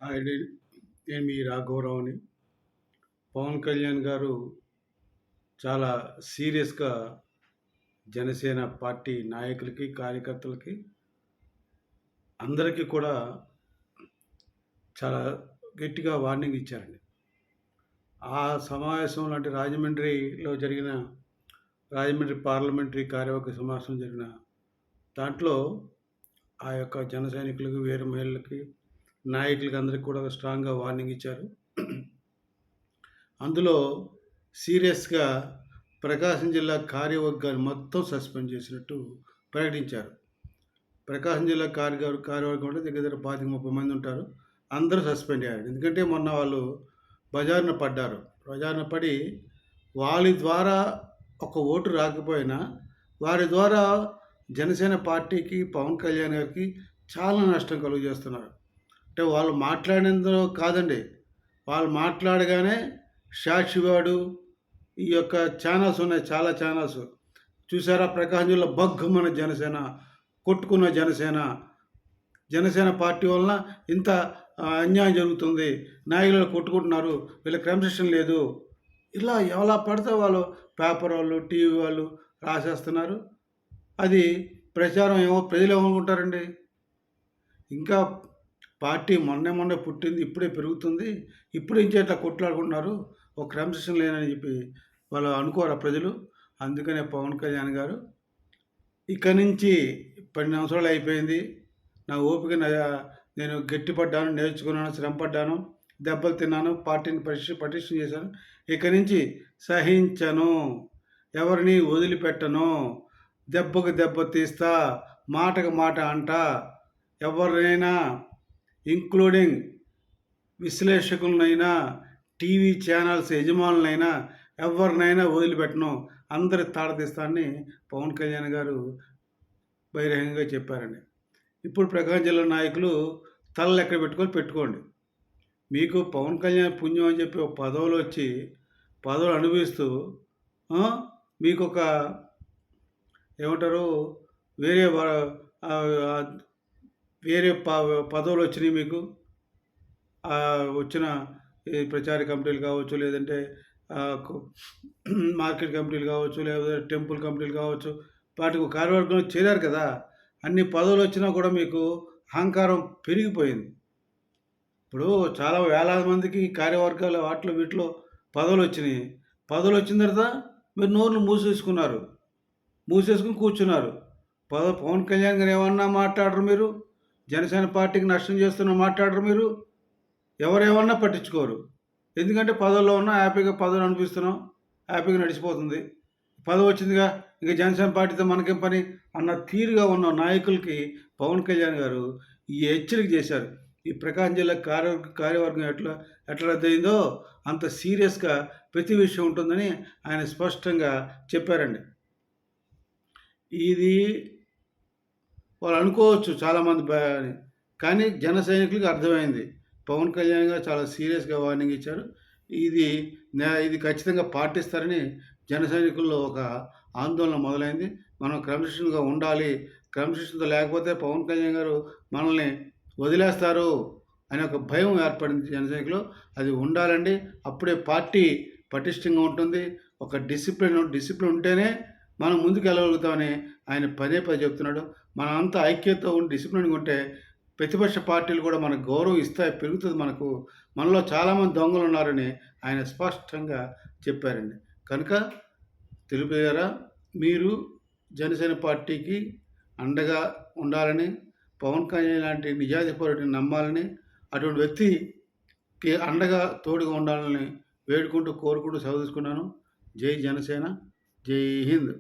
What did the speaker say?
Hi అండి. నేను మీ రాఘవరావుని. పవన్ కళ్యాణ్ గారు చాలా సీరియస్‌గా జనసేన పార్టీ నాయకులకి, కార్యకర్తలకి అందరికీ కూడా చాలా గట్టిగా వార్నింగ్ ఇచ్చారండి. ఆ సమావేశంలో అంటే రాజమండ్రిలో జరిగిన రాజమండ్రి పార్లమెంటరీ కార్యవర్గ సమావేశం జరిగిన దాంట్లో ఆ యొక్క జన సైనికులకి, వీర మహిళలకి, నాయకులకి అందరికి కూడా స్ట్రాంగ్‌గా వార్నింగ్ ఇచ్చారు. అందులో సీరియస్‌గా ప్రకాశం జిల్లా కార్యవర్గాన్ని మొత్తం సస్పెండ్ చేసినట్టు ప్రకటించారు. ప్రకాశం జిల్లా కార్యవర్గం అంటే దగ్గర దగ్గర 25, 30 మంది ఉంటారు. అందరూ సస్పెండ్ అయ్యారు. ఎందుకంటే మొన్న వాళ్ళు బజారున పడ్డారు. బజారున పడి వాళ్ళ ద్వారా ఒక ఓటు రాకపోయినా వారి ద్వారా జనసేన పార్టీకి, పవన్ కళ్యాణ్ గారికి చాలా నష్టం కలుగజేస్తున్నారు. అంటే వాళ్ళు మాట్లాడినందులో కాదండి. వాళ్ళు మాట్లాడగానే సాక్షివాడు ఈ యొక్క ఛానల్స్ ఉన్నాయి, చాలా ఛానల్స్. చూసారా ప్రకాశం జిల్లా భగ్గుమన్న జనసేన, కొట్టుకున్న జనసేన, జనసేన పార్టీ వలన ఇంత అన్యాయం జరుగుతుంది, నాయకులు కొట్టుకుంటున్నారు, వీళ్ళ క్రమశిక్షణ లేదు. ఇలా ఎలా పడితే వాళ్ళు పేపర్ వాళ్ళు, టీవీ వాళ్ళు రాసేస్తున్నారు. అది ప్రచారం ఏమో ప్రజలు ఏమనుకుంటారండి. ఇంకా పార్టీ మొన్నే పుట్టింది, ఇప్పుడే పెరుగుతుంది, ఇప్పుడు ఇంకే ఇట్లా కొట్లాడుకుంటున్నారు, ఒక క్రమశిక్షణ లేనని చెప్పి వాళ్ళు అనుకోరా ప్రజలు. అందుకనే పవన్ కళ్యాణ్ గారు ఇక నుంచి 12 సంవత్సరాలు అయిపోయింది, నా ఓపిక నేను గట్టిపడ్డాను, నేర్చుకున్నాను, శ్రమపడ్డాను, దెబ్బలు తిన్నాను, పార్టీని పటిష్టం చేశాను, ఇక నుంచి సహించను, ఎవరిని వదిలిపెట్టను, దెబ్బకు దెబ్బ తీస్తా, మాటకు మాట అంట, ఎవరినైనా ఇంక్లూడింగ్ విశ్లేషకులనైనా, టీవీ ఛానల్స్ యజమానులైనా ఎవరినైనా వదిలిపెట్టను, అందరి తాడతీస్తానని పవన్ కళ్యాణ్ గారు బహిరంగంగా చెప్పారండి. ఇప్పుడు ప్రకాశం జిల్లా నాయకులు తలలు ఎక్కడ పెట్టుకోండి. మీకు పవన్ కళ్యాణ్ పుణ్యం అని చెప్పి ఒక పదవులు అనుభవిస్తూ మీకు ఒక ఏమంటారు వేరే వేరే పదవులు వచ్చినాయి మీకు. వచ్చిన ప్రచార కమిటీలు కావచ్చు, లేదంటే మార్కెట్ కమిటీలు కావచ్చు, లేదా టెంపుల్ కమిటీలు కావచ్చు, వాటికి కార్యవర్గంలో చేరారు కదా. అన్ని పదవులు వచ్చినా కూడా మీకు అహంకారం పెరిగిపోయింది. ఇప్పుడు చాలా వేలాది మందికి కార్యవర్గాలు వీటిలో పదవులు వచ్చినాయి. పదవులు వచ్చిన తర్వాత మీరు నోరును మూసేసుకుని కూర్చున్నారు. పవన్ కళ్యాణ్ గారు ఏమన్నా మాట్లాడరు మీరు, జనసేన పార్టీకి నష్టం చేస్తున్నా మాట్లాడరు మీరు, ఎవరేమన్నా పట్టించుకోరు. ఎందుకంటే పదవుల్లో ఉన్నా హ్యాపీగా పదవులు అనిపిస్తున్నాం, హ్యాపీగా నడిచిపోతుంది, పదవి వచ్చిందిగా ఇంకా జనసేన పార్టీతో మనకేం పని అన్న తీరుగా ఉన్న నాయకులకి పవన్ కళ్యాణ్ గారు ఈ హెచ్చరిక చేశారు. ఈ ప్రకాశం జిల్లా కార్యవర్గం ఎట్లా రద్దయిందో అంత సీరియస్గా ప్రతి విషయం ఉంటుందని ఆయన స్పష్టంగా చెప్పారండి. ఇది వాళ్ళు అనుకోవచ్చు చాలామంది కానీ జన సైనికులకు అర్థమైంది. పవన్ కళ్యాణ్ గారు చాలా సీరియస్గా వార్నింగ్ ఇచ్చారు. ఇది ఖచ్చితంగా పాటిస్తారని జన సైనికుల్లో ఒక ఆందోళన మొదలైంది. మనం క్రమశిక్షణగా ఉండాలి, క్రమశిక్షణతో లేకపోతే పవన్ కళ్యాణ్ గారు మనల్ని వదిలేస్తారు అనే ఒక భయం ఏర్పడింది జన సైనికులు. అది ఉండాలండి, అప్పుడే పార్టీ పటిష్టంగా ఉంటుంది. ఒక డిసిప్లిన్ ఉంటేనే మనం ముందుకు వెళ్ళగలుగుతామని ఆయన పదే చెప్తున్నాడు. మనం అంతా ఐక్యతతో ఉండి డిసిప్లిన్గా ఉంటే ప్రతిపక్ష పార్టీలు కూడా మనకు గౌరవం ఇస్తాయి, పెరుగుతుంది. మనలో చాలామంది దొంగలు ఉన్నారని ఆయన స్పష్టంగా చెప్పారండి. కనుక తెలుపుగారా, మీరు జనసేన పార్టీకి అండగా ఉండాలని, పవన్ కళ్యాణ్ లాంటి నిజాయితీ పరుడిని నమ్మాలని, అటువంటి వ్యక్తికి అండగా తోడుగా ఉండాలని కోరుకుంటూ సెలవు తీసుకున్నాను. జై జనసేన, జై హింద్.